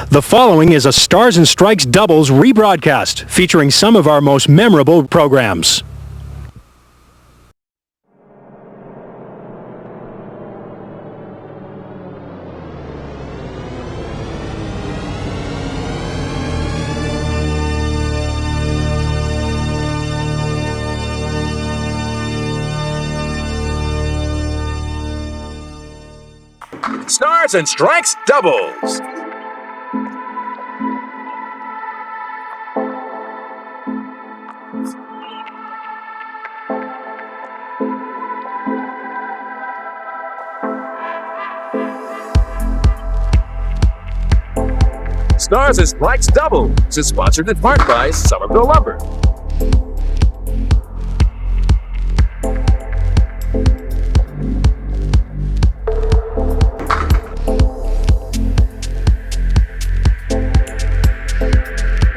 The following is a Stars and Strikes doubles rebroadcast featuring some of our most memorable programs. Stars and Strikes doubles. Stars and Strikes doubles is sponsored in part by Somerville Lumber.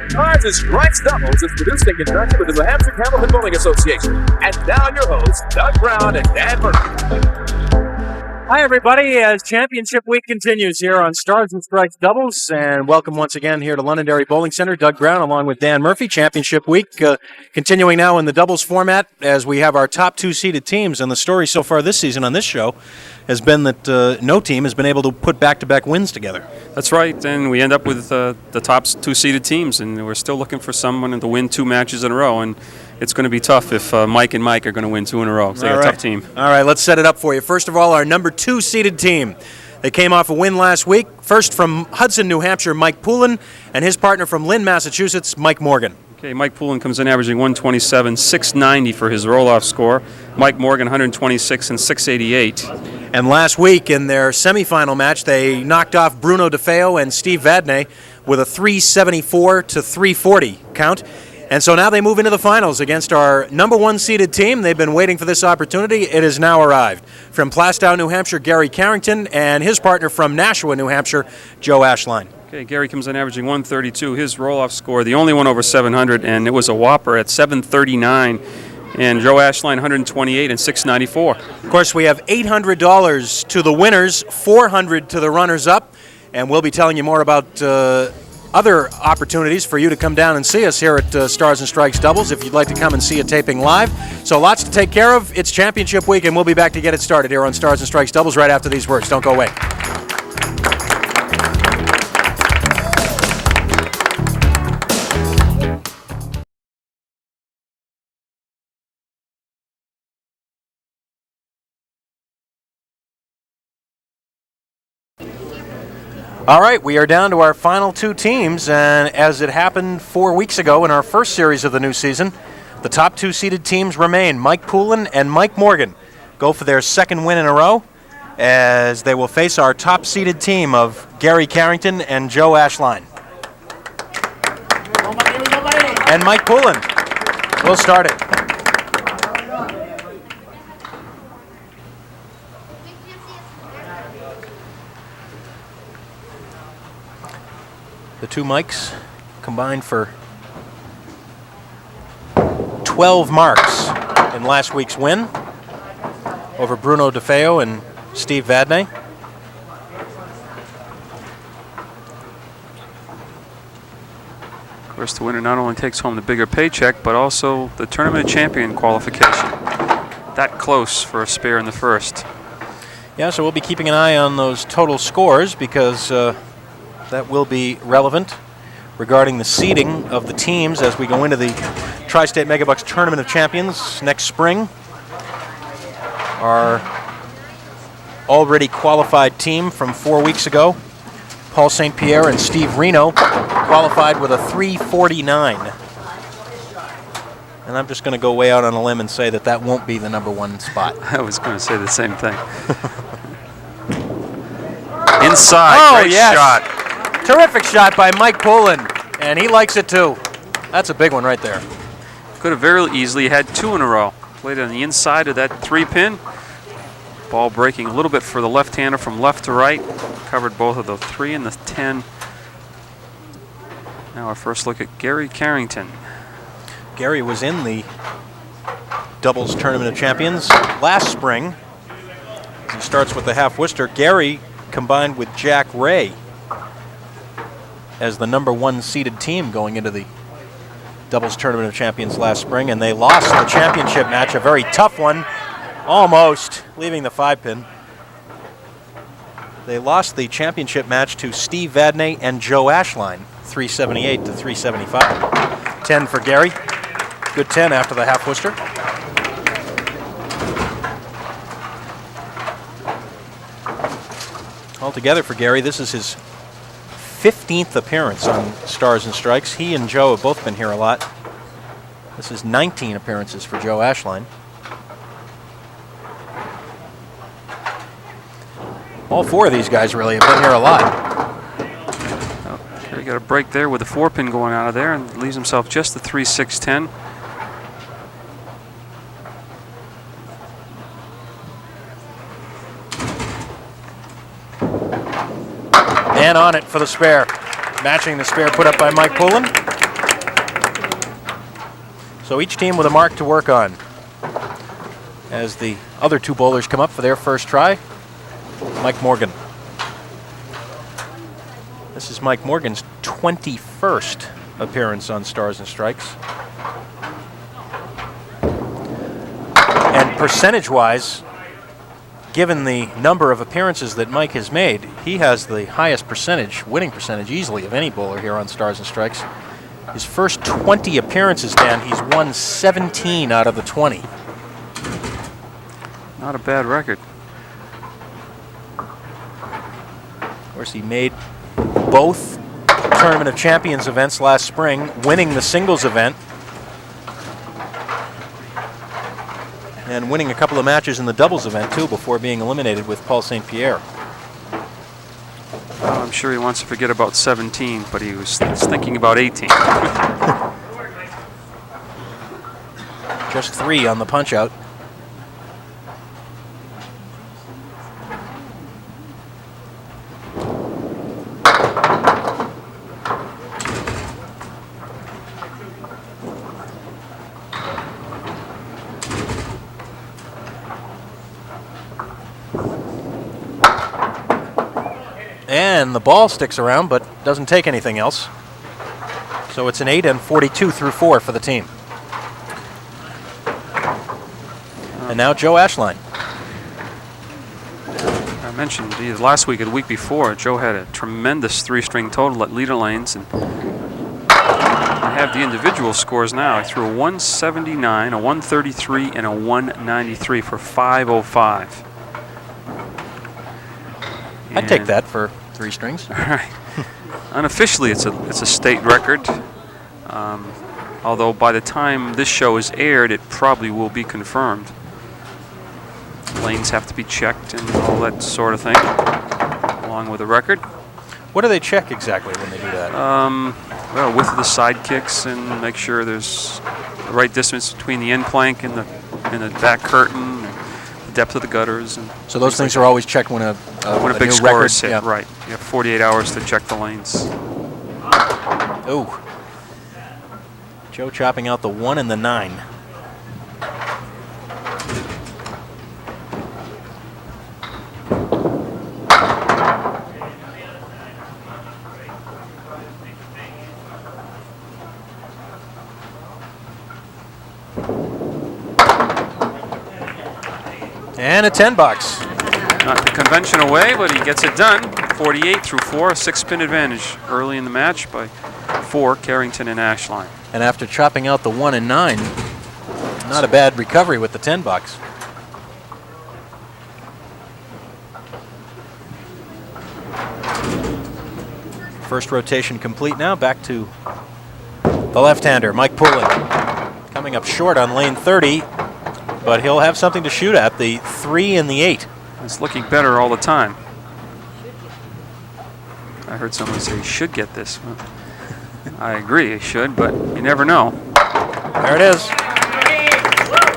Stars and Strikes doubles is produced in conjunction with the New Hampshire Candlepin Bowling Association. And now your hosts, Doug Brown and Dan Murphy. Hi, everybody, as Championship Week continues here on Stars and Strikes Doubles, and welcome once again here to Londonderry Bowling Center. Doug Brown along with Dan Murphy. Championship Week continuing now in the doubles format as we have our top two seeded teams, and the story so far this season on this show has been that no team has been able to put back-to-back wins together. That's right, and we end up with the top two seeded teams, and we're still looking for someone to win two matches in a row, and it's going to be tough if Mike and Mike are going to win two in a row. They're a tough team. All right, let's set it up for you. First of all, our number two seeded team. They came off a win last week. First from Hudson, New Hampshire, Mike Poulin, and his partner from Lynn, Massachusetts, Mike Morgan. Okay, Mike Poulin comes in averaging 127, 690 for his roll-off score. Mike Morgan, 126 and 688. And last week in their semifinal match, they knocked off Bruno DeFeo and Steve Vadney with a 374 to 340 count. And so now they move into the finals against our number one seeded team. They've been waiting for this opportunity. It has now arrived. From Plastow, New Hampshire, Gary Carrington, and his partner from Nashua, New Hampshire, Joe Ashline. Okay, Gary comes in averaging 132. His roll-off score, the only one over 700, and it was a whopper at 739. And Joe Ashline, 128 and 694. Of course, we have $800 to the winners, $400 to the runners-up, and we'll be telling you more about other opportunities for you to come down and see us here at Stars and Strikes Doubles if you'd like to come and see a taping live. So lots to take care of. It's Championship Week, and we'll be back to get it started here on Stars and Strikes Doubles right after these words. Don't go away. All right, we are down to our final two teams, and as it happened 4 weeks ago in our first series of the new season, the top two seeded teams remain. Mike Poulin and Mike Morgan go for their second win in a row as they will face our top seeded team of Gary Carrington and Joe Ashline. And Mike Poulin will start it. The two Mikes combined for 12 marks in last week's win over Bruno DeFeo and Steve Vadney. Of course, the winner not only takes home the bigger paycheck, but also the tournament champion qualification. That close for a spare in the first. Yeah, so we'll be keeping an eye on those total scores because that will be relevant regarding the seeding of the teams as we go into the Tri-State Megabucks Tournament of Champions next spring. Our already qualified team from 4 weeks ago, Paul St. Pierre and Steve Reno, qualified with a 349. And I'm just going to go way out on a limb and say that that won't be the number one spot. I was going to say the same thing. Inside, great shot. Terrific shot by Mike Poulin, and he likes it too. That's a big one right there. Could have very easily had two in a row. Played on the inside of that 3-pin. Ball breaking a little bit for the left-hander from left to right. Covered both of the 3 and the 10. Now our first look at Gary Carrington. Gary was in the doubles Tournament of Champions last spring. He starts with the half Worcester. Gary combined with Jack Ray as the #1 seeded team going into the doubles tournament of champions last spring, and they lost the championship match, a very tough one, almost leaving the 5-pin. They lost the championship match to Steve Vadney and Joe Ashline, 378 to 375. 10 for Gary. Good 10 after the half Worcester. Altogether for Gary, this is his 15th appearance on Stars and Strikes. He and Joe have both been here a lot. This is 19 appearances for Joe Ashline. All four of these guys really have been here a lot. Oh, he got a break there with the 4-pin going out of there and leaves himself just the 3-6-10. And on it for the spare. Matching the spare put up by Mike Poulin. So each team with a mark to work on. As the other two bowlers come up for their first try. Mike Morgan. This is Mike Morgan's 21st appearance on Stars and Strikes. And percentage-wise, given the number of appearances that Mike has made, he has the highest percentage, winning percentage easily of any bowler here on Stars and Strikes. His first 20 appearances, Dan, he's won 17 out of the 20. Not a bad record. Of course, he made both Tournament of Champions events last spring, winning the singles event and winning a couple of matches in the doubles event too before being eliminated with Paul St. Pierre. Well, I'm sure he wants to forget about 17, but he was thinking about 18. Just 3 on the punch out. And the ball sticks around but doesn't take anything else. So it's an 8 and 42 through 4 for the team. And now Joe Ashline. I mentioned either last week or the week before, Joe had a tremendous 3-string total at leader lanes. And I have the individual scores now. He threw a 179, a 133, and a 193 for 505. I'd take that for 3 strings. All right. Unofficially, it's a state record. Although by the time this show is aired, it probably will be confirmed. Lanes have to be checked and all that sort of thing, along with the record. What do they check exactly when they do that? Well, width of the side kicks and make sure there's the right distance between the end plank and the back curtain, and the depth of the gutters. And so those things are always checked when a big new score record is hit. yeah. Right. You have 48 hours to check the lanes. Oh. Joe chopping out the 1 and the 9. And a 10 bucks. Not the conventional way, but he gets it done. 48 through 4, a 6-pin advantage early in the match by 4, Carrington and Ashline. And after chopping out the 1 and 9, not a bad recovery with the 10 bucks. First rotation complete now. Back to the left-hander, Mike Poulin. Coming up short on lane 30, but he'll have something to shoot at, the 3 and the 8. It's looking better all the time. I heard someone say he should get this. Well, I agree, he should, but you never know. There it is.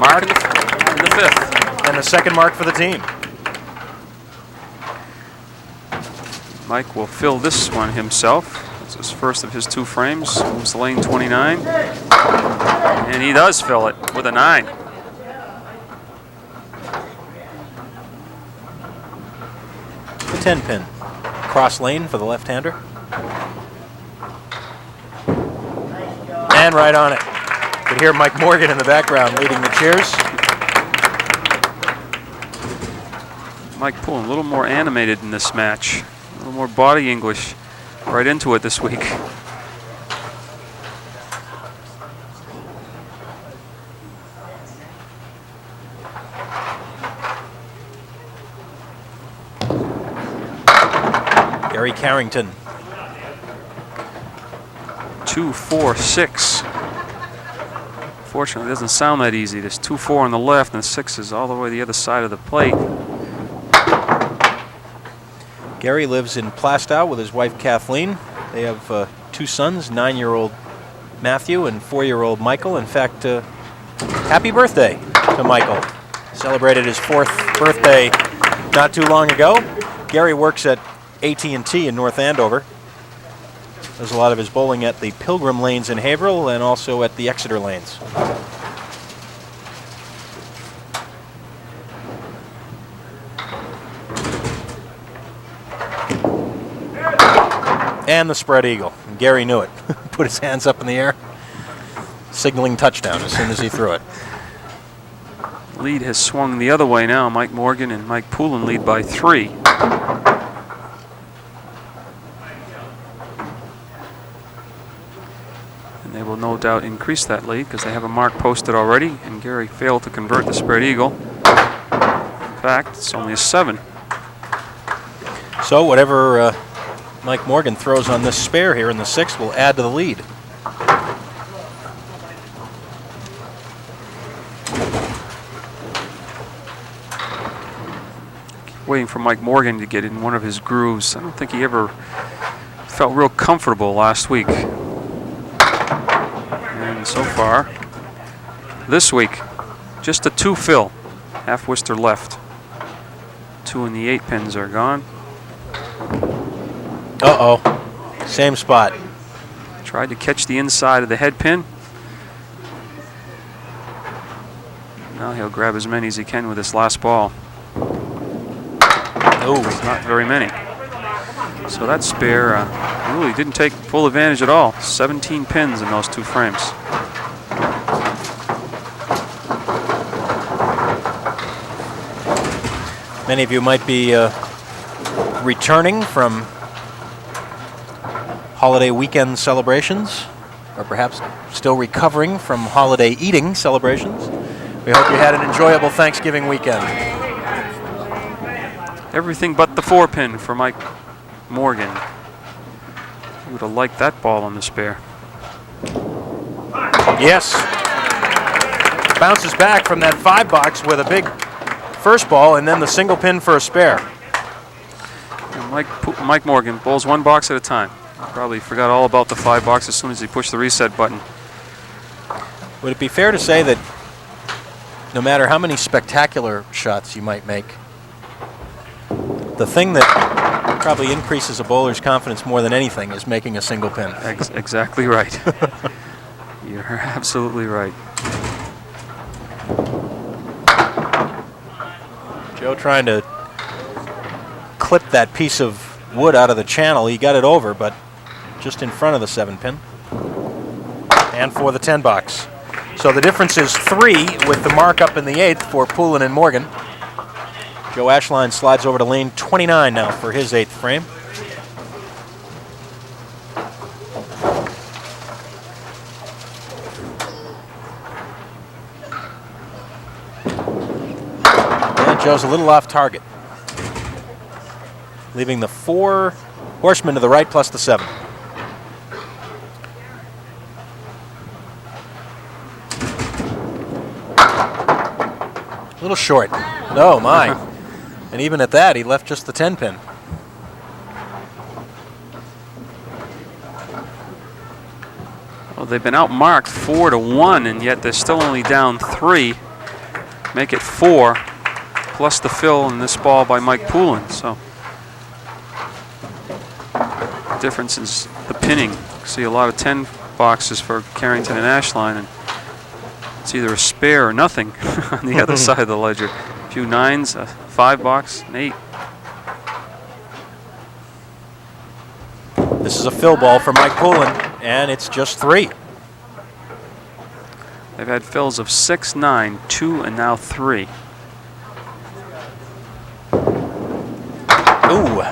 Mark in the 5th. And the second mark for the team. Mike will fill this one himself. It's his first of his 2 frames. Moves to lane 29. And he does fill it with a 9. The 10 pin. Cross lane for the left-hander. And right on it. You could hear Mike Morgan in the background leading the cheers. Mike Poulin a little more animated in this match. A little more body English right into it this week. Gary Carrington. 2, 4, 6. Fortunately, it doesn't sound that easy. There's 2, 4 on the left, and the 6 is all the way the other side of the plate. Gary lives in Plastow with his wife Kathleen. They have 2 sons, 9-year-old Matthew and 4-year-old Michael. In fact, happy birthday to Michael. Celebrated his 4th birthday not too long ago. Gary works at AT&T in North Andover. Does a lot of his bowling at the Pilgrim Lanes in Haverhill and also at the Exeter Lanes. And the spread eagle. And Gary knew it. Put his hands up in the air, signaling touchdown as soon as he threw it. Lead has swung the other way now. Mike Morgan and Mike Poulin lead by 3. They will no doubt increase that lead because they have a mark posted already, and Gary failed to convert the spread eagle. In fact, it's only a 7. So whatever Mike Morgan throws on this spare here in the 6th will add to the lead. Waiting for Mike Morgan to get in one of his grooves. I don't think he ever felt real comfortable last week. And so far, this week, just a 2 fill. Half Worcester left. 2 and the 8 pins are gone. Uh-oh. Same spot. Tried to catch the inside of the head pin. Now he'll grab as many as he can with this last ball. Oh, not very many. So that spare really didn't take full advantage at all. 17 pins in those 2 frames. Many of you might be returning from holiday weekend celebrations, or perhaps still recovering from holiday eating celebrations. We hope you had an enjoyable Thanksgiving weekend. Everything but the 4 pin for Mike Morgan. He would have liked that ball on the spare. Yes. Bounces back from that 5 box with a big first ball and then the single pin for a spare. And Mike Morgan bowls 1 box at a time. Probably forgot all about the 5 box as soon as he pushed the reset button. Would it be fair to say that no matter how many spectacular shots you might make, the thing that probably increases a bowler's confidence more than anything is making a single pin? Exactly right. You're absolutely right. Joe trying to clip that piece of wood out of the channel. He got it over, but just in front of the 7 pin. And for the 10 box. So the difference is 3 with the mark up in the 8th for Poulin and Morgan. Joe Ashline slides over to lane 29 now for his 8th frame. And Joe's a little off target, leaving the 4 horsemen to the right plus the 7. A little short. Oh my. And even at that, he left just the 10 pin. Well, they've been outmarked 4-1, and yet they're still only down 3. Make it 4, plus the fill in this ball by Mike Poulin. So the difference is the pinning. See a lot of 10 boxes for Carrington and Ashline, and it's either a spare or nothing on the other side of the ledger. A few 9s, a 5 box, an 8. This is a fill ball for Mike Poulin, and it's just 3. They've had fills of 6, 9, 2, and now 3. Ooh.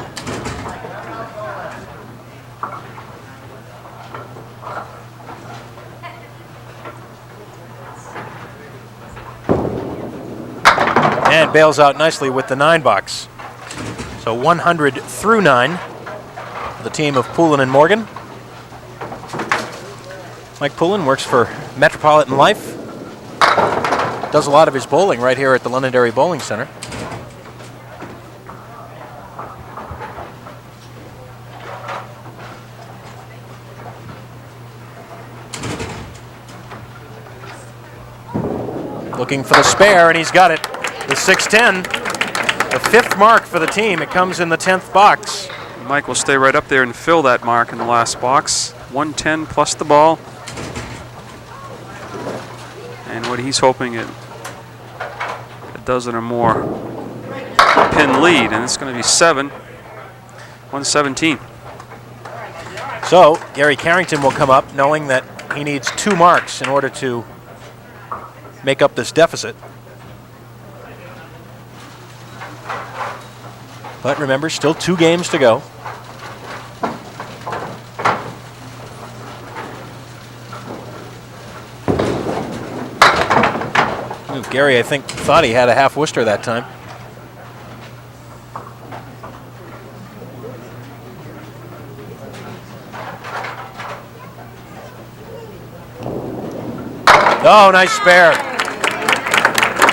And bails out nicely with the 9 box. So 100 through 9 for the team of Poulin and Morgan. Mike Poulin works for Metropolitan Life. Does a lot of his bowling right here at the Londonderry Bowling Center. Looking for the spare, and he's got it. The 610, the 5th mark for the team. It comes in the 10th box. Mike will stay right up there and fill that mark in the last box. 110 plus the ball. And what he's hoping it a dozen or more pin lead, and it's going to be 7, 117. So Gary Carrington will come up knowing that he needs 2 marks in order to make up this deficit. But remember, still 2 games to go. Ooh, Gary, I think, thought he had a half Worcester that time. Oh, nice spare.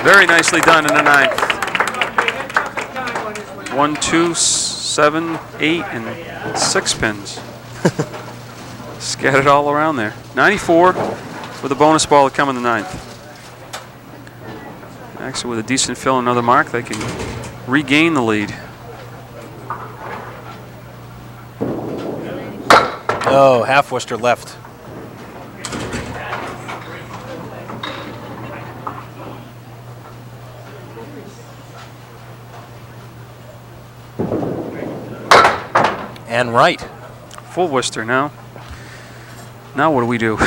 Very nicely done in the 9th. 1, 2, 7, 8, and 6 pins. Scattered all around there. 94 with a bonus ball to come in the 9th. Actually, with a decent fill and another mark, they can regain the lead. Oh, half Worcester left. And right. Full Worcester now. Now what do we do?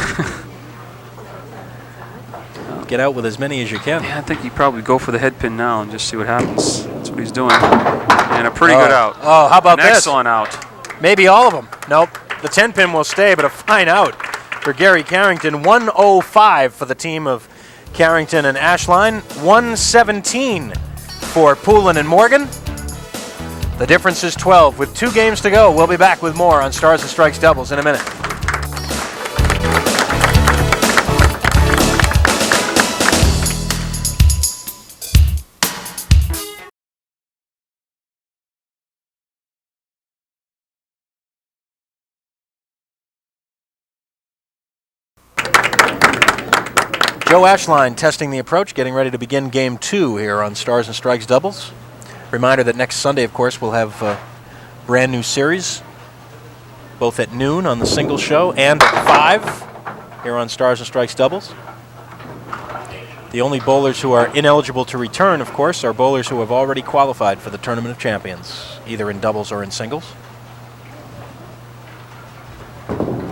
Get out with as many as you can. Yeah, I think you probably go for the head pin now and just see what happens. That's what he's doing. And a pretty good out. Oh, how about An this? excellent out. Maybe all of them. Nope. The 10 pin will stay, but a fine out for Gary Carrington. 105 for the team of Carrington and Ashline. 117 for Poulin and Morgan. The difference is 12 with 2 games to go. We'll be back with more on Stars and Strikes Doubles in a minute. Joe Ashline testing the approach, getting ready to begin game 2 here on Stars and Strikes Doubles. Reminder that next Sunday, of course, we'll have a brand new series, both at noon on the single show and at 5 here on Stars and Strikes Doubles. The only bowlers who are ineligible to return, of course, are bowlers who have already qualified for the Tournament of Champions, either in doubles or in singles.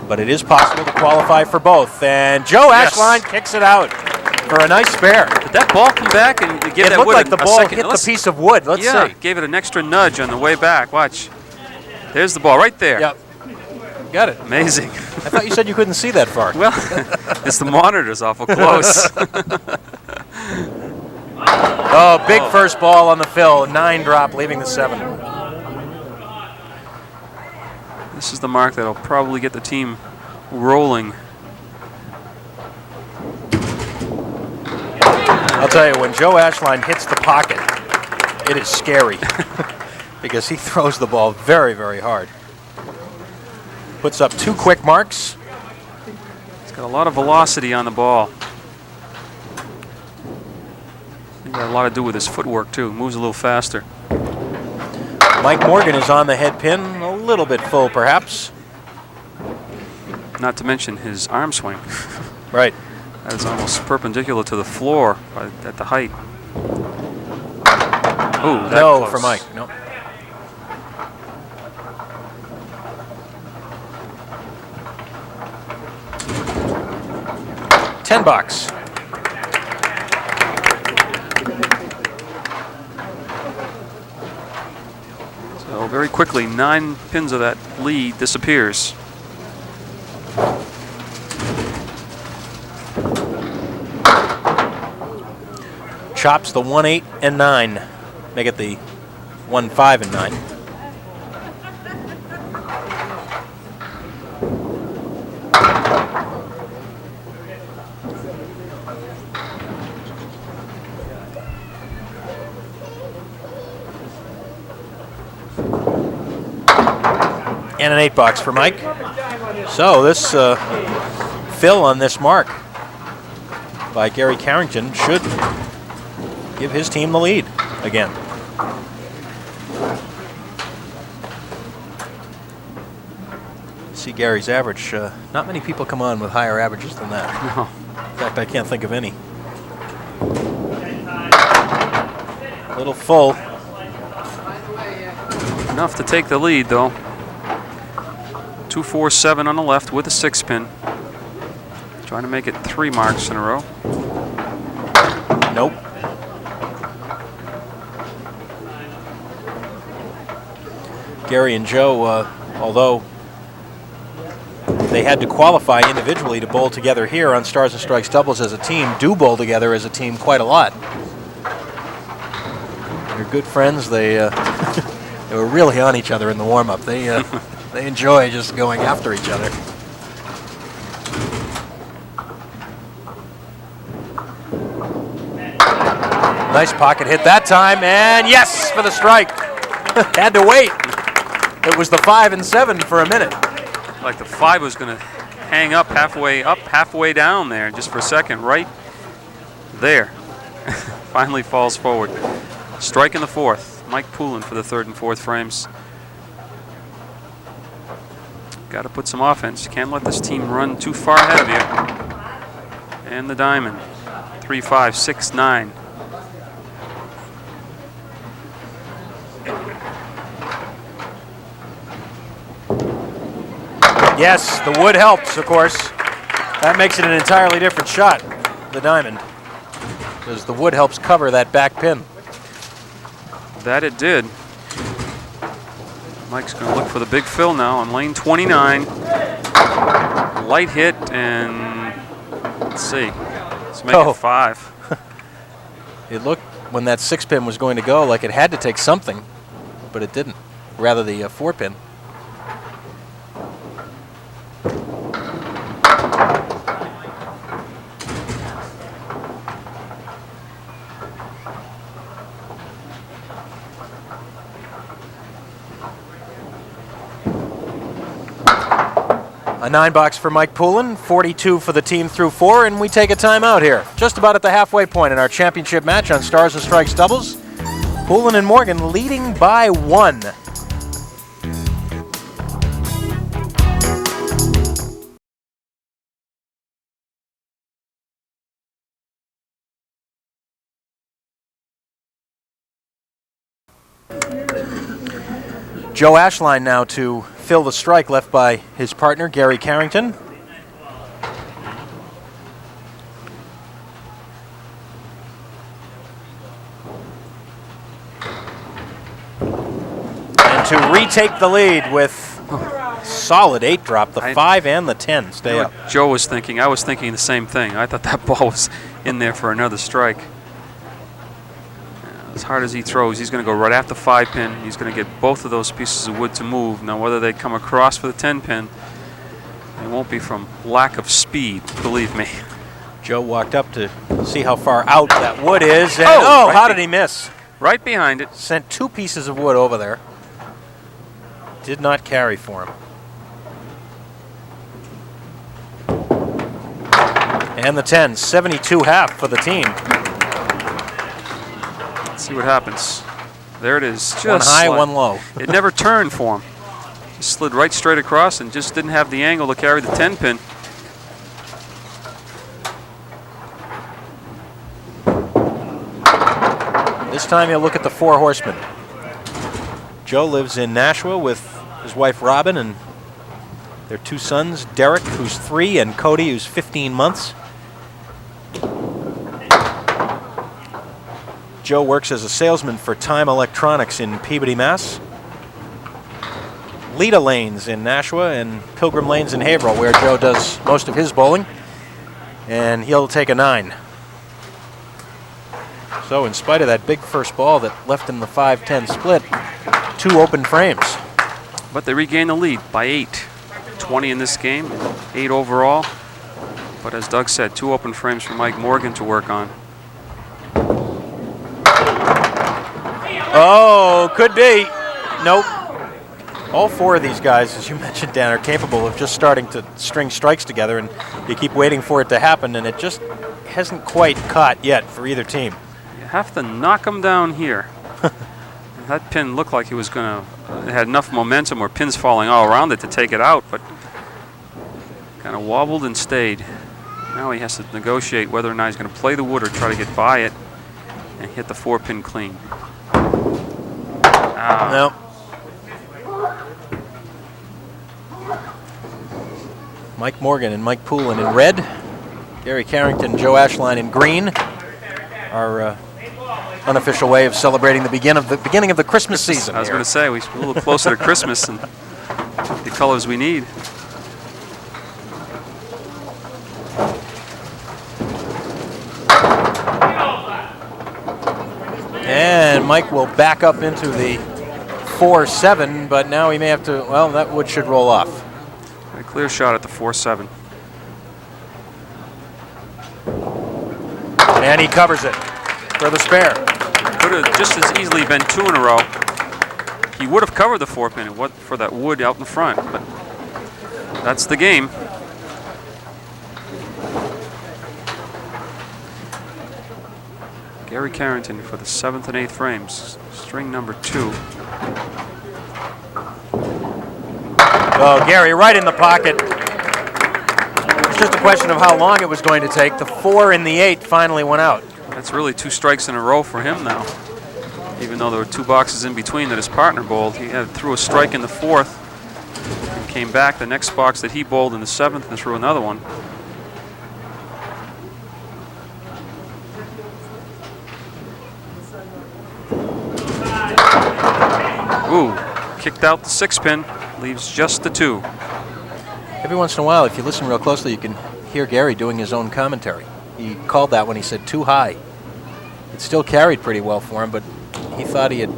But it is possible to qualify for both. And Joe Ashline kicks it out for a nice spare. Did that ball come back and give that It looked wood like the a ball second? hit the piece of wood. Let's see. Gave it an extra nudge on the way back. Watch. There's the ball right there. Yep. Got it. Amazing. I thought you said you couldn't see that far. Well, it's the monitors awful close. Oh, big first ball on the fill. 9 drop, leaving the 7. This is the mark that'll probably get the team rolling. I'll tell you, when Joe Ashline hits the pocket, it is scary because he throws the ball very, very hard. Puts up 2 quick marks. He's got a lot of velocity on the ball. He's got a lot to do with his footwork, too. Moves a little faster. Mike Morgan is on the head pin, a little bit full, perhaps. Not to mention his arm swing. Right. That is almost perpendicular to the floor at the height. Oh, that No, close. for Mike. No. $10. Very quickly, 9 pins of that lead disappears. Chops the 1, 8, and 9. Make it the 1, 5, and 9. And an 8 box for Mike. So this fill on this mark by Gary Carrington should give his team the lead again. See Gary's average. Not many people come on with higher averages than that. No. In fact, I can't think of any. A little full. Enough to take the lead, though. 2, 4, 7 on the left with a 6 pin. Trying to make it 3 marks in a row. Nope. Gary and Joe, although they had to qualify individually to bowl together here on Stars and Strikes doubles as a team, do bowl together as a team quite a lot. They're good friends. They they were really on each other in the warm-up. They enjoy just going after each other. Nice pocket hit that time, and yes for the strike. Had to wait. It was the 5 and 7 for a minute. Like the 5 was going to hang up, halfway down there, just for a second, right there. Finally falls forward. Strike in the 4th. Mike Poulin for the 3rd and 4th frames. Got to put some offense. Can't let this team run too far ahead of you. And the diamond. 3, 5, 6, 9. Yes, the wood helps, of course. That makes it an entirely different shot, the diamond, because the wood helps cover that back pin. That it did. Mike's going to look for the big fill now on lane 29. Light hit, and let's see. Let's make it 5. It looked, when that 6 pin was going to go, like it had to take something, but it didn't. Rather, the 4 pin. A 9 box for Mike Poulin, 42 for the team through 4, and we take a timeout here. Just about at the halfway point in our championship match on Stars and Strikes doubles. Poulin and Morgan leading by 1. Joe Ashline now to fill the strike left by his partner, Gary Carrington. And to retake the lead with solid 8 drop, the 5 and the 10 stay up. Joe was thinking, I was thinking the same thing. I thought that ball was in there for another strike. As hard as he throws, he's going to go right at the 5 pin. He's going to get both of those pieces of wood to move. Now, whether they come across for the 10 pin, it won't be from lack of speed, believe me. Joe walked up to see how far out that wood is, and right how did he miss? Right behind it. Sent 2 pieces of wood over there. Did not carry for him. And the 10, 72.5 for the team. See what happens. There it is. Just 1 high, 1 low. It never turned for him. Just slid right straight across and just didn't have the angle to carry the 10 pin. This time you'll look at the 4 horsemen. Joe lives in Nashua with his wife Robin and their 2 sons, Derek, who's 3, and Cody, who's 15 months. Joe works as a salesman for Time Electronics in Peabody, Mass. Leda Lanes in Nashua and Pilgrim Lanes in Haverhill, where Joe does most of his bowling. And he'll take a 9. So in spite of that big first ball that left him the 5-10 split, 2 open frames. But they regain the lead by 8. 20 in this game, 8 overall. But as Doug said, 2 open frames for Mike Morgan to work on. Oh, could be. Nope. All 4 of these guys, as you mentioned, Dan, are capable of just starting to string strikes together, and you keep waiting for it to happen, and it just hasn't quite caught yet for either team. You have to knock him down here. That pin looked like he was going to, it had enough momentum or pins falling all around it to take it out, but kind of wobbled and stayed. Now he has to negotiate whether or not he's going to play the wood or try to get by it and hit the 4-pin clean. No. Mike Morgan and Mike Poulin in red. Gary Carrington, Joe Ashline in green. Our unofficial way of celebrating the beginning of the Christmas season. I was going to say, we're a little closer to Christmas and the colors we need. And Mike will back up into the 4-7, but now he may have to, well, that wood should roll off. A clear shot at the 4-7. And he covers it for the spare. Could have just as easily been 2 in a row. He would have covered the 4-pin for that wood out in front, but that's the game. Gary Carrington for the 7th and 8th frames, string number 2. Oh, Gary right in the pocket. It's just a question of how long it was going to take. The 4 and the 8 finally went out. That's really 2 strikes in a row for him now. Even though there were 2 boxes in between that his partner bowled, he threw a strike in the 4th and came back the next box that he bowled in the 7th and threw another one. Ooh, kicked out the 6-pin, leaves just the 2. Every once in a while, if you listen real closely, you can hear Gary doing his own commentary. He called that when he said too high. It still carried pretty well for him, but he thought he had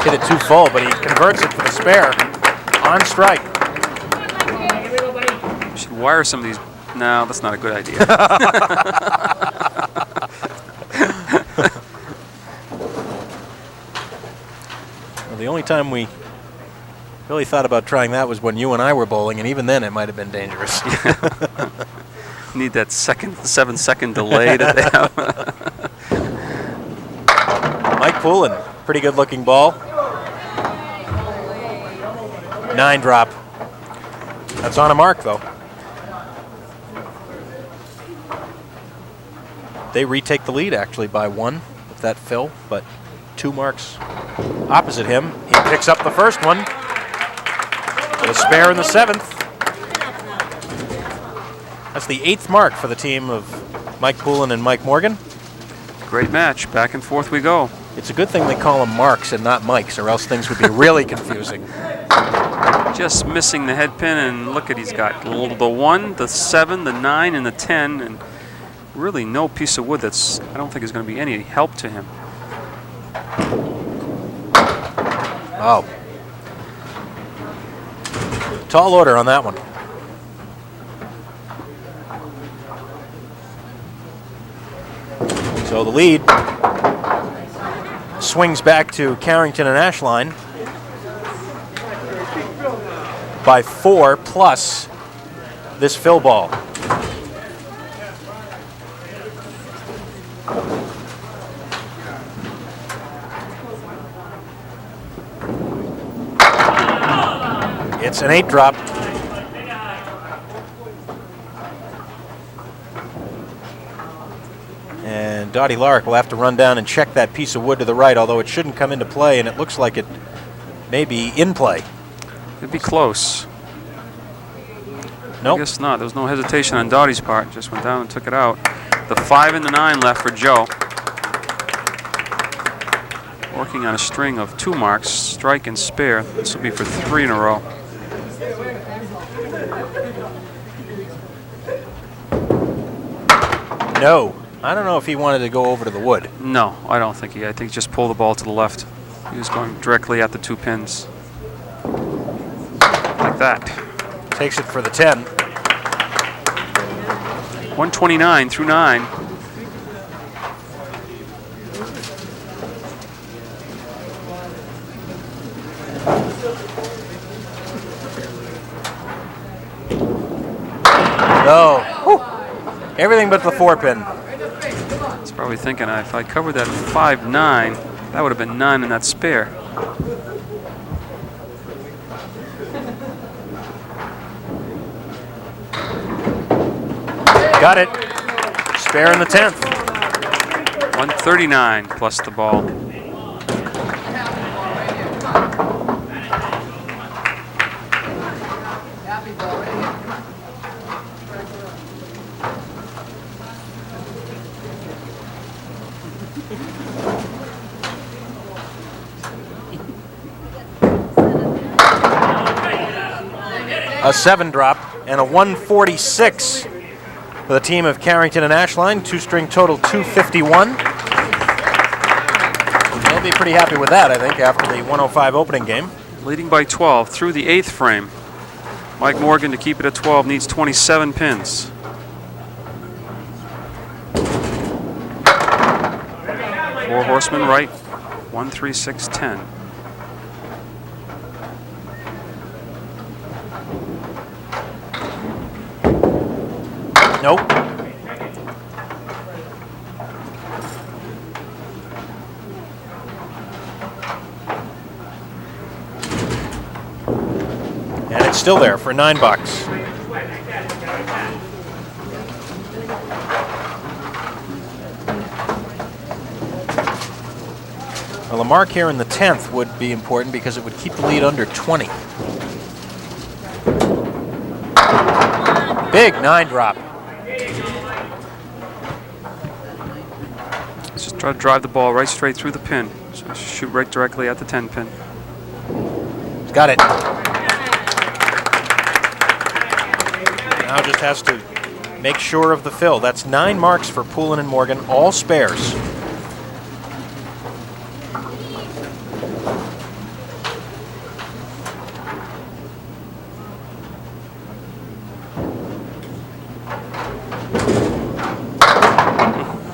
hit it too full, but he converts it for the spare on strike. You should wire some of these. No, that's not a good idea. Well, the only time we really thought about trying that was when you and I were bowling, and even then it might have been dangerous. Need that 7-second delay that they have. Mike Poulin, pretty good looking ball. 9 drop. That's on a mark though. They retake the lead actually by 1 with that fill, but 2 marks opposite him. He picks up the first one. With a spare in the 7th. That's the 8th mark for the team of Mike Poulin and Mike Morgan. Great match. Back and forth we go. It's a good thing they call them marks and not Mikes, or else things would be really confusing. Just missing the head pin, and look at he's got the 1, the 7, the 9, and the 10, and really no piece of wood that's I don't think is going to be any help to him. Oh. Tall order on that one. So the lead swings back to Carrington and Ashline by 4 plus this fill ball. It's an 8 drop. And Dottie Lark will have to run down and check that piece of wood to the right, although it shouldn't come into play, and it looks like it may be in play. It'd be close. Nope. I guess not. There was no hesitation on Dottie's part. Just went down and took it out. The 5 and the 9 left for Joe. Working on a string of 2 marks, strike and spare. This will be for 3 in a row. No. I don't know if he wanted to go over to the wood. No, I don't think he. I think just pull the ball to the left. He was going directly at the 2 pins. Like that. Takes it for the 10. 129 through 9. No. Whew. Everything but the 4-pin. He's probably thinking, if I covered that 5-9, that would have been 9 in that spare. Got it. Spare in the 10th. 139 plus the ball. A 7 drop and a 146 for the team of Carrington and Ashline. 2-string total 251. They'll be pretty happy with that, I think, after the 105 opening game. Leading by 12 through the 8th frame. Mike Morgan, to keep it at 12, needs 27 pins. Four horsemen right. 1, 3, 6, 10. Nope. And it's still there for $9. Well, a mark here in the 10th would be important because it would keep the lead under 20. Big 9 drop. Just try to drive the ball right straight through the pin. So shoot right directly at the 10 pin. Got it. Now just has to make sure of the fill. That's 9 marks for Poulin and Morgan, all spares.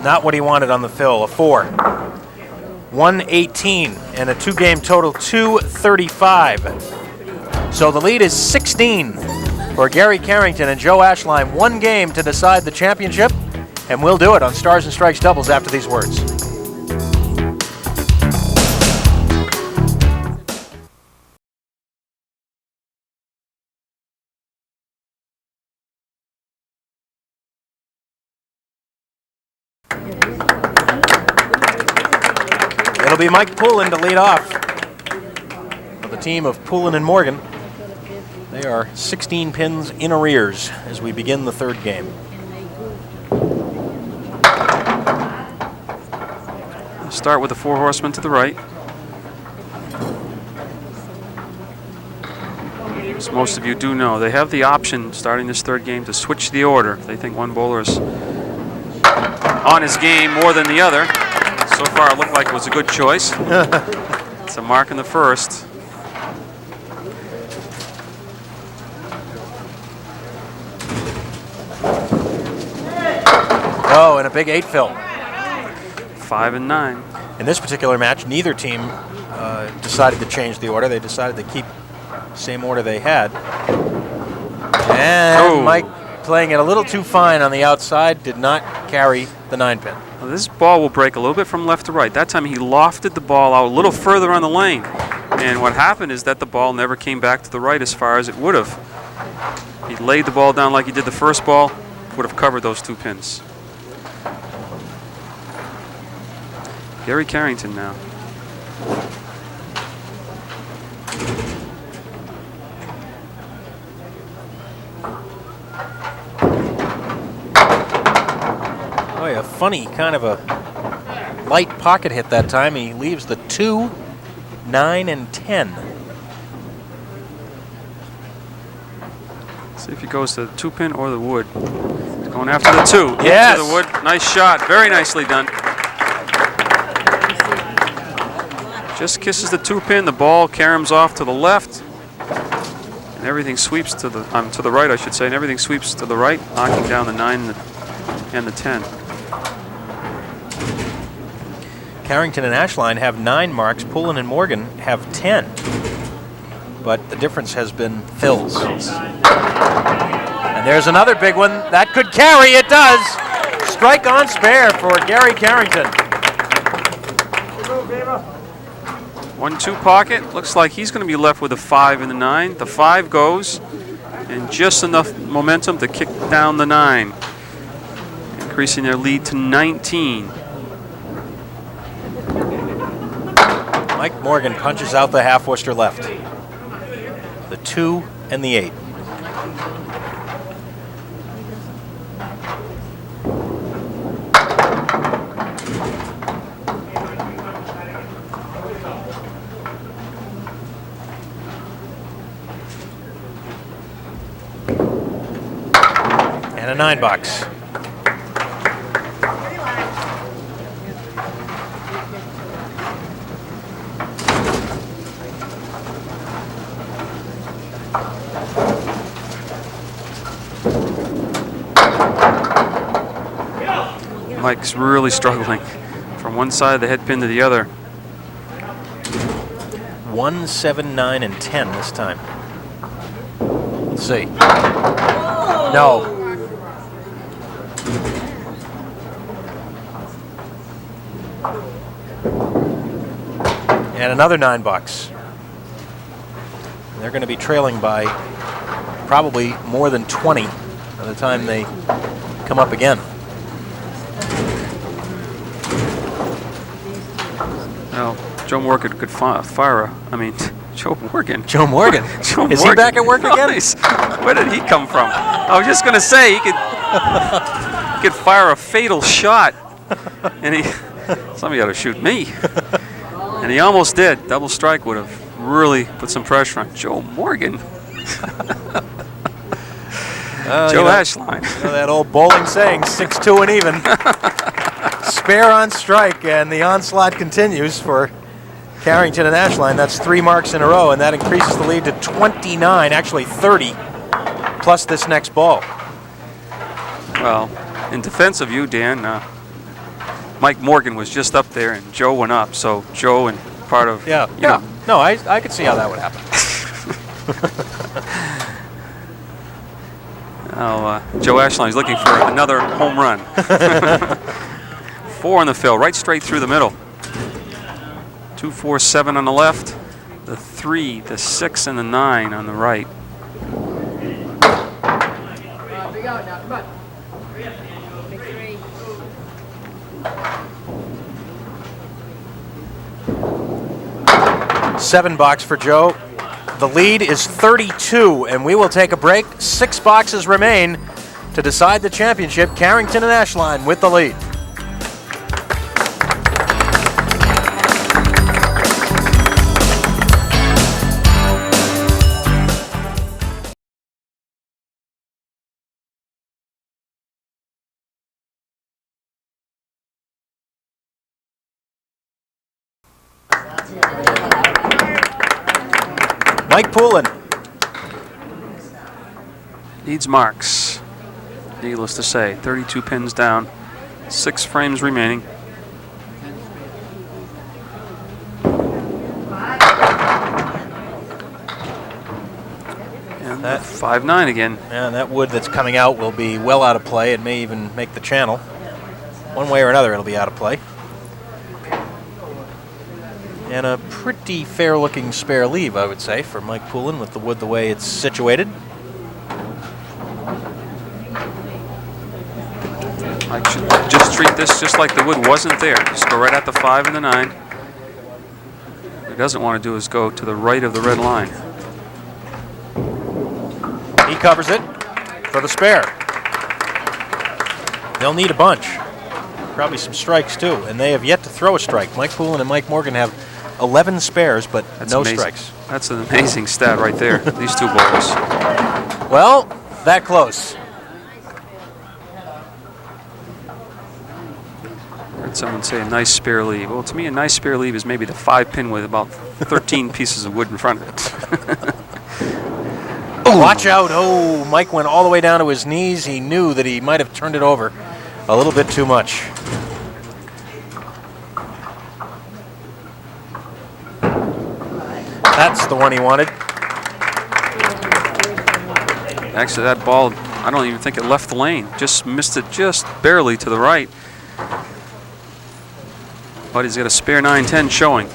Not what he wanted on the fill, a 4. 118 and a 2-game total 235. So the lead is 16 for Gary Carrington and Joe Ashline. 1 game to decide the championship, and we'll do it on Stars and Strikes doubles after these words. It'll be Mike Poulin to lead off for the team of Poulin and Morgan. They are 16 pins in arrears as we begin the 3rd game. Start with the 4 horsemen to the right. As most of you do know, they have the option starting this 3rd game to switch the order if they think one bowler is on his game more than the other. So far, it looked like it was a good choice. It's a mark in the 1st. Oh, and a big 8 fill. 5 and 9. In this particular match, neither team decided to change the order. They decided to keep the same order they had. And Mike, playing it a little too fine on the outside, did not carry the 9-pin. Well, this ball will break a little bit from left to right. That time he lofted the ball out a little further on the lane. And what happened is that the ball never came back to the right as far as it would have. He laid the ball down like he did the first ball, would have covered those 2 pins. Gary Carrington now. Boy, a funny kind of a light pocket hit that time. He leaves the 2, 9, and 10. See if he goes to the 2-pin or the wood. He's going after the 2. Yes. Into the wood. Nice shot. Very nicely done. Just kisses the 2-pin. The ball caroms off to the left. And everything sweeps to the right, I should say. And everything sweeps to the right, knocking down the 9 and the 10. Carrington and Ashline have 9 marks. Poulin and Morgan have 10. But the difference has been Phil's. And there's another big one. That could carry. It does. Strike on spare for Gary Carrington. 1-2 pocket. Looks like he's going to be left with a 5 and the 9. The 5 goes, and just enough momentum to kick down the 9, increasing their lead to 19. Mike Morgan punches out the half Worcester left. The 2 and the 8. And a 9 box. Mike's really struggling from one side of the head pin to the other. 1, 7, 9, and 10 this time. Let's see. No. And another 9 bucks. They're going to be trailing by probably more than 20 by the time they come up again. Well, Joe Morgan could fire Joe Morgan. Joe Morgan. Joe Is Morgan. he back at work again? Nice. Where did he come from? I was just going to say he could fire a fatal shot, and somebody ought to shoot me. And he almost did. Double strike would have really put some pressure on Joe Morgan. Joe Ashline. You know that old bowling saying, 6-2 and even. Spare on strike, and the onslaught continues for Carrington and Ashline. That's 3 marks in a row, and that increases the lead to 29, actually 30, plus this next ball. Well, in defense of you, Dan, Mike Morgan was just up there, and Joe went up. So Joe and part of Yeah. No, I could see how that would happen. Now, Joe Ashline's looking for another home run. 4 on the fill, right straight through the middle. 2, 4, 7 on the left. The 3, the 6, and the 9 on the right. $7 box for Joe. The lead is 32, and we will take a break. 6 boxes remain to decide the championship. Carrington and Ashline with the lead. Mike Poulin. Needs marks. Needless to say, 32 pins down, 6 frames remaining. And that 5-9 again. And that wood that's coming out will be well out of play. It may even make the channel. One way or another, it'll be out of play. And a pretty fair-looking spare leave, I would say, for Mike Poulin with the wood the way it's situated. I should just treat this just like the wood wasn't there. Just go right at the 5 and the 9. What he doesn't want to do is go to the right of the red line. He covers it for the spare. They'll need a bunch. Probably some strikes, too. And they have yet to throw a strike. Mike Poulin and Mike Morgan have 11 spares, but That's no amazing. strikes. That's an amazing stat right there, these two bowlers. Well, that close. Heard someone say a nice spare leave. Well, to me, a nice spare leave is maybe the 5-pin with about 13 pieces of wood in front of it. Watch out. Oh, Mike went all the way down to his knees. He knew that he might have turned it over a little bit too much. That's the one he wanted. Actually, that ball, I don't even think it left the lane. Just missed it just barely to the right. But he's got a spare 9-10 showing.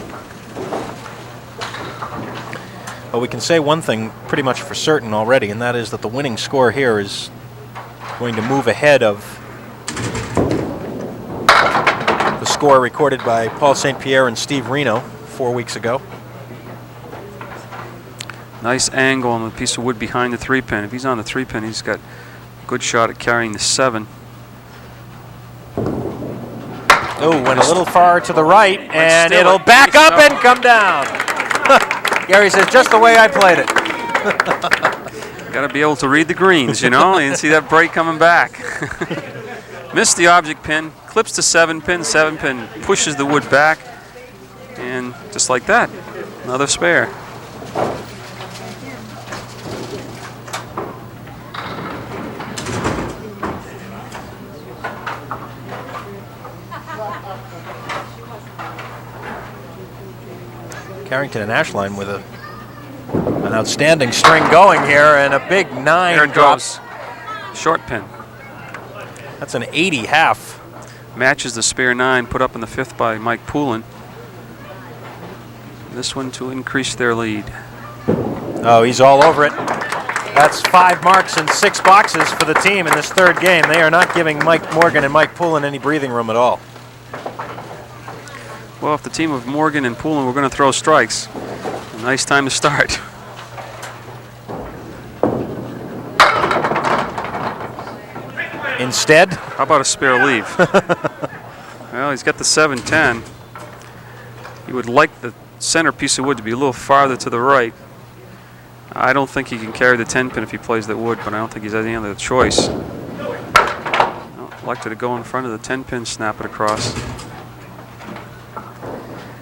Well, we can say one thing pretty much for certain already, and that is that the winning score here is going to move ahead of the score recorded by Paul St. Pierre and Steve Reno 4 weeks ago. Nice angle on the piece of wood behind the 3-pin. If he's on the 3-pin, he's got a good shot at carrying the 7. Oh, went a little far to the right, and it'll back up and come down. Gary says, just the way I played it. Got to be able to read the greens, you know, and see that break coming back. Missed the object pin, clips the 7-pin, 7-pin pushes the wood back, and just like that, another spare. Carrington and Ashline with an outstanding string going here, and a big 9 There it drops. goes. Short pin. That's an 80 half. Matches the spare 9 put up in the 5th by Mike Poulin. This one to increase their lead. Oh, he's all over it. That's 5 marks and 6 boxes for the team in this 3rd game. They are not giving Mike Morgan and Mike Poulin any breathing room at all. Well, if the team of Morgan and Poulin were going to throw strikes, a nice time to start. Instead, how about a spare leave? Well, he's got the 7-10. He would like the center piece of wood to be a little farther to the right. I don't think he can carry the 10-pin if he plays that wood, but I don't think he's had any other choice. Well, elected to go in front of the 10-pin, snap it across.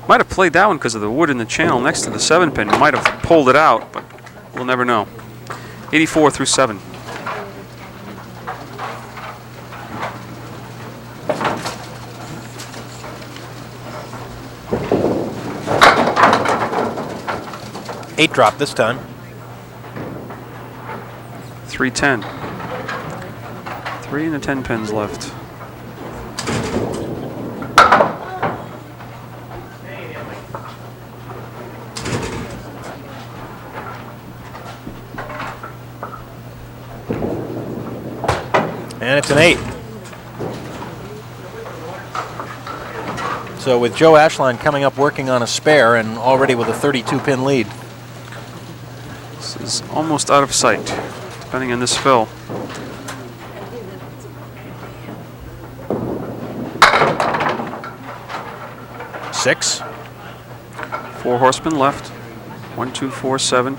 Might have played that one because of the wood in the channel next to the 7-pin. Might have pulled it out, but we'll never know. 84 through 7. Eight drop this time. 3-10. 3 and the 10 pins left. And it's an 8. So with Joe Ashline coming up working on a spare and already with a 32-pin lead. This is almost out of sight, depending on this fill. Six. 4 horsemen left. 1, 2, 4, 7.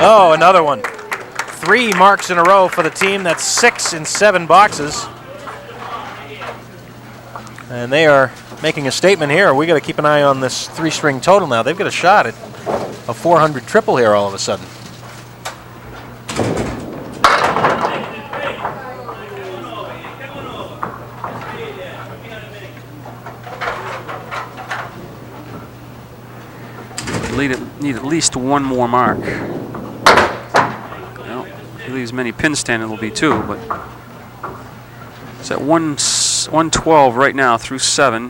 Oh, another one. 3 marks in a row for the team. That's 6 in 7 boxes. And they are making a statement here. We got to keep an eye on this 3-string total now. They've got a shot at a 400 triple here all of a sudden. Need at least 1 more mark. Well, he leaves many pins standing, will be 2, but it's at 112 right now through 7.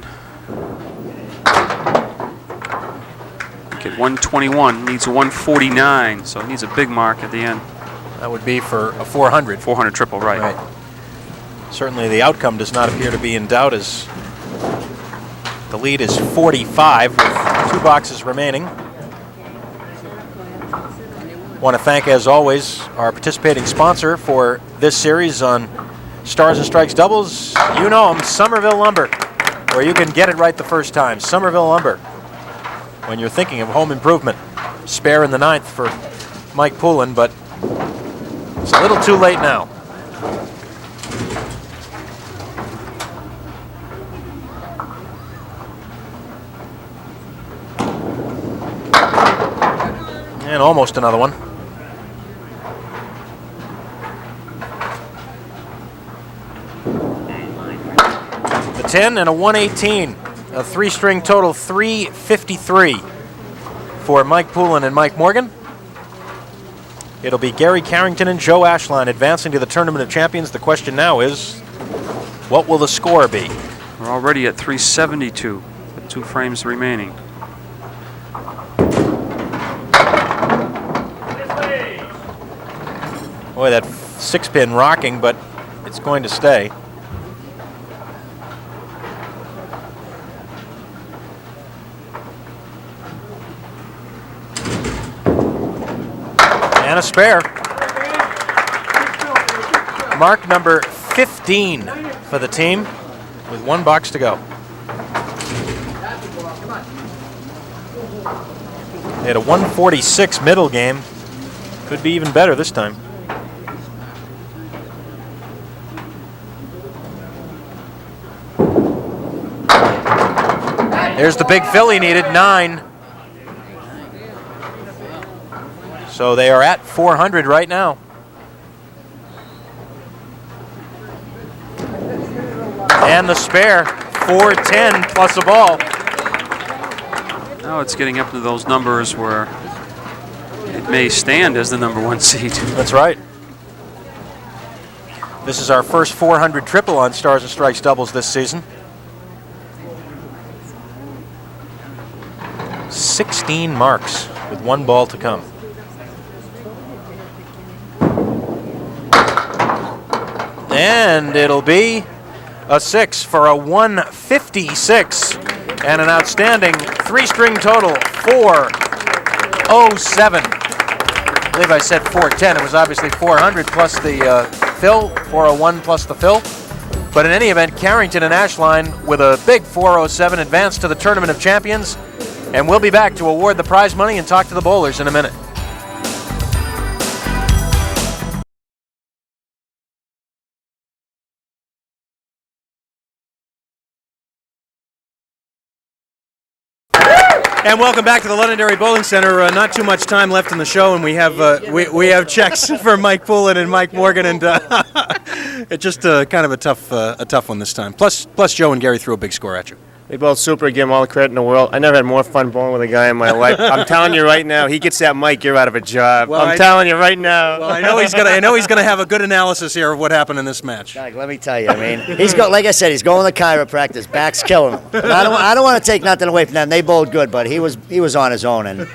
Get 121, needs 149, so it needs a big mark at the end. That would be for a 400. 400 triple, right. Certainly the outcome does not appear to be in doubt as the lead is 45 with 2 boxes remaining. Want to thank, as always, our participating sponsor for this series on Stars and Strikes doubles. You know them, Somerville Lumber, where you can get it right the first time. Somerville Lumber, when you're thinking of home improvement. spare in the 9th for Mike Poulin, but it's a little too late now. And almost another one. A 10 and a 118. A 3-string total, 353 for Mike Poulin and Mike Morgan. It'll be Gary Carrington and Joe Ashline advancing to the Tournament of Champions. The question now is, what will the score be? We're already at 372 with 2 frames remaining. Boy, that 6-pin rocking, but it's going to stay. And a spare. Mark number 15 for the team with 1 box to go. They had a 146 middle game. Could be even better this time. There's the big fill he needed, 9. So they are at 400 right now. And the spare, 410 plus a ball. Now it's getting up to those numbers where it may stand as the #1 seed. That's right. This is our first 400 triple on Stars and Strikes doubles this season. 16 marks with 1 ball to come. And it'll be a 6 for a 156 and an outstanding 3-string total, 407. I believe I said 410. It was obviously 400 plus the fill, 401 plus the fill. But in any event, Carrington and Ashline with a big 407 advance to the Tournament of Champions. And we'll be back to award the prize money and talk to the bowlers in a minute. And welcome back to the Londonderry Bowling Center. Not too much time left in the show, and we have checks for Mike Poulin and Mike Morgan, and it's just kind of a tough one this time. Plus Joe and Gary threw a big score at you. They both super. Give them all the credit in the world. I never had more fun bowling with a guy in my life. I'm telling you right now, he gets that mic, you're out of a job. Well, I'm telling you right now. Well, I know he's gonna have a good analysis here of what happened in this match. Doug, let me tell you. I mean, like I said, he's going to chiropractor. His back's killing him. But I don't want to take nothing away from them. They bowled good, but he was on his own, and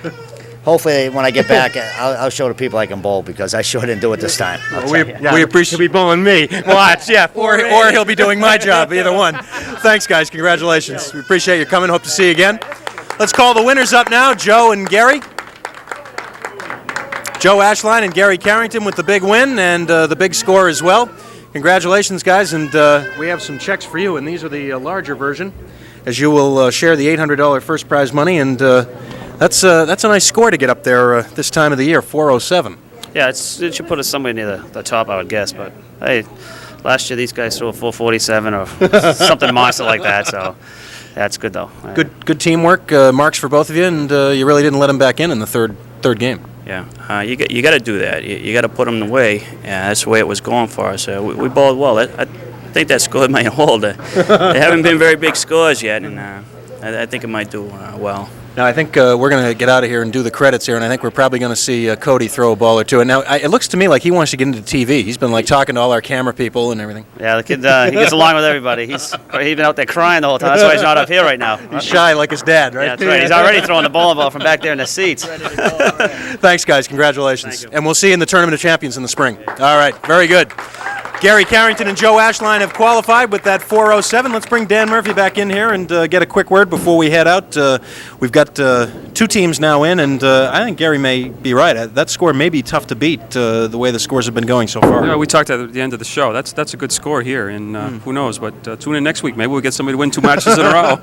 hopefully when I get back, I'll show the people I can bowl, because I sure didn't do it this time. We appreciate He'll be bowling me. Watch, yeah. or he'll be doing my job, either one. Thanks, guys. Congratulations. We appreciate you coming. Hope to see you again. Let's call the winners up now, Joe and Gary. Joe Ashline and Gary Carrington with the big win and the big score as well. Congratulations, guys, and we have some checks for you, and these are the larger version, as you will share the $800 first prize money, and that's a nice score to get up there this time of the year, 407. Yeah, it should put us somewhere near the top, I would guess. But hey, last year these guys threw a 447 or something monster like that. So that's good though. Good teamwork, marks for both of you, and you really didn't let them back in the third game. Yeah, you got to do that. You got to put them away. Yeah, that's the way it was going for us. We bowled well. I think that score might hold. They haven't been very big scores yet, and I think it might do well. Now, I think we're going to get out of here and do the credits here, and I think we're probably going to see Cody throw a ball or two. And now, it looks to me like he wants to get into TV. He's been, talking to all our camera people and everything. Yeah, the kid, he gets along with everybody. He's been out there crying the whole time. That's why he's not up here right now. He's shy like his dad, right? Yeah, that's right. He's already throwing the bowling ball from back there in the seats. Thanks, guys. Congratulations. Thank you. And we'll see you in the Tournament of Champions in the spring. All right. Very good. Gary Carrington and Joe Ashline have qualified with that 4:07. Let's bring Dan Murphy back in here and get a quick word before we head out. We've got 2 teams now in, and I think Gary may be right. That score may be tough to beat the way the scores have been going so far. Yeah, we talked at the end of the show. That's a good score here, and who knows? But tune in next week. Maybe we'll get somebody to win 2 matches in a row.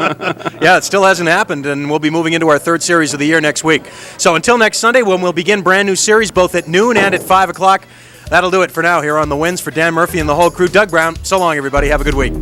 Yeah, it still hasn't happened, and we'll be moving into our 3rd series of the year next week. So until next Sunday, when we'll begin brand new series both at noon and at 5 o'clock. That'll do it for now here on The Wins. For Dan Murphy and the whole crew, Doug Brown. So long, everybody. Have a good week.